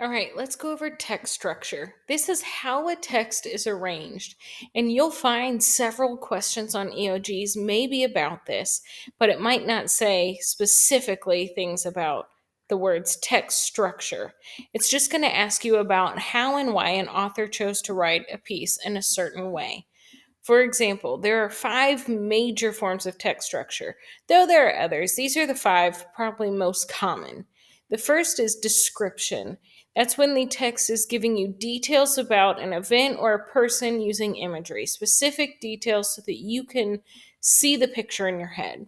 All right, let's go over text structure. This is how a text is arranged, and you'll find several questions on EOGs maybe about this, but it might not say specifically things about the words text structure. It's just going to ask you about how and why an author chose to write a piece in a certain way. For example, there are five major forms of text structure, though there are others. These are the five probably most common. The first is description. That's when the text is giving you details about an event or a person using imagery, specific details so that you can see the picture in your head.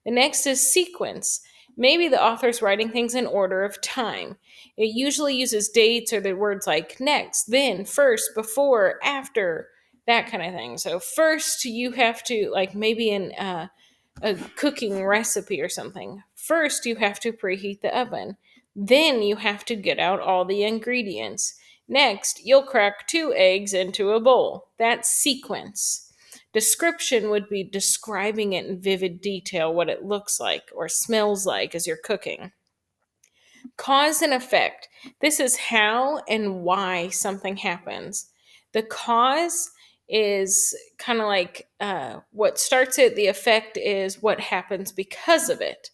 The next is sequence. Maybe the author's writing things in order of time. It usually uses dates or the words like next, then, first, before, after, that kind of thing. So, first, you have to, like maybe in a cooking recipe or something, first, you have to preheat the oven. Then, you have to get out all the ingredients. Next, you'll crack 2 eggs into a bowl. That's sequence. Description would be describing it in vivid detail, what it looks like or smells like as you're cooking. Cause and effect. This is how and why something happens. The cause is kind of like what starts it, the effect is what happens because of it.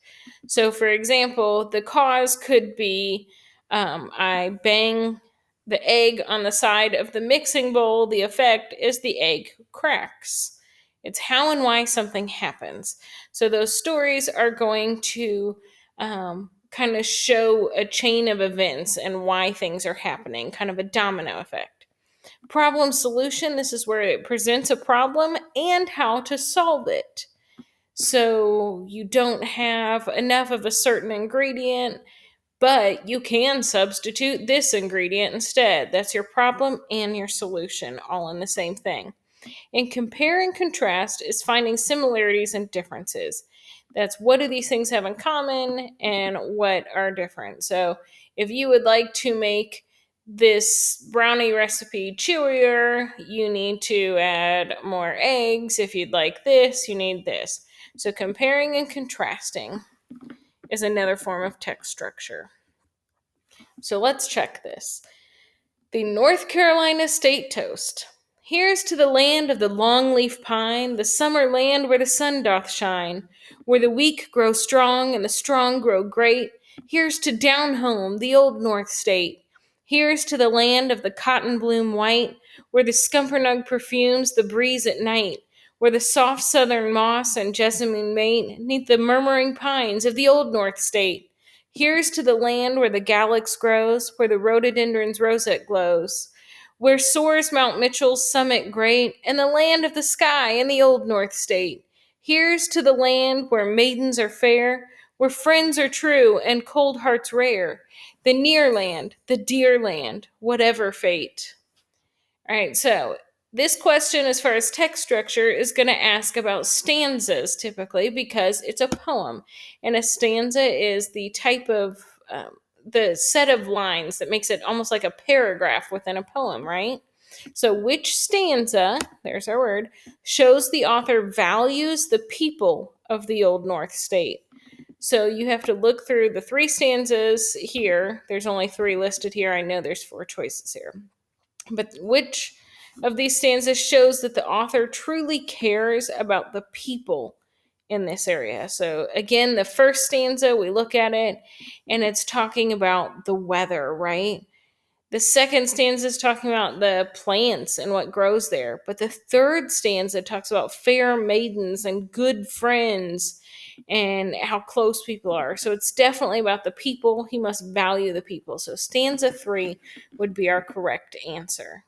So, for example, the cause could be I bang the egg on the side of the mixing bowl. The effect is the egg cracks. It's how and why something happens. So, those stories are going to kind of show a chain of events and why things are happening, kind of a domino effect. Problem solution, this is where it presents a problem and how to solve it. So you don't have enough of a certain ingredient, but you can substitute this ingredient instead. That's your problem and your solution, all in the same thing. And compare and contrast is finding similarities and differences. That's what do these things have in common and what are different. So, if you would like to make this brownie recipe chewier, you need to add more eggs. If you'd like this, you need this. So, comparing and contrasting is another form of text structure. So, let's check this. The North Carolina State Toast. Here's to the land of the longleaf pine, the summer land where the sun doth shine, where the weak grow strong and the strong grow great. Here's to down home, the old North State. Here's to the land of the cotton bloom white, where the scumpernug perfumes the breeze at night, where the soft southern moss and jessamine mate neath the murmuring pines of the old North State. Here's to the land where the galax grows, where the rhododendron's rosette glows, where soars Mount Mitchell's summit great, and the land of the sky in the old North State. Here's to the land where maidens are fair, where friends are true and cold hearts rare, the near land, the dear land, whatever fate. All right, so this question, as far as text structure, is going to ask about stanzas typically because it's a poem. And a stanza is the type of, the set of lines that makes it almost like a paragraph within a poem, right? So, which stanza, there's our word, shows the author values the people of the Old North State? So, you have to look through the three stanzas here. There's only three listed here. I know there's four choices here. But which of these stanzas shows that the author truly cares about the people in this area? So, again, the first stanza, we look at it and it's talking about the weather, right? The second stanza is talking about the plants and what grows there. But the third stanza talks about fair maidens and good friends and how close people are. So it's definitely about the people. He must value the people. So stanza 3 would be our correct answer.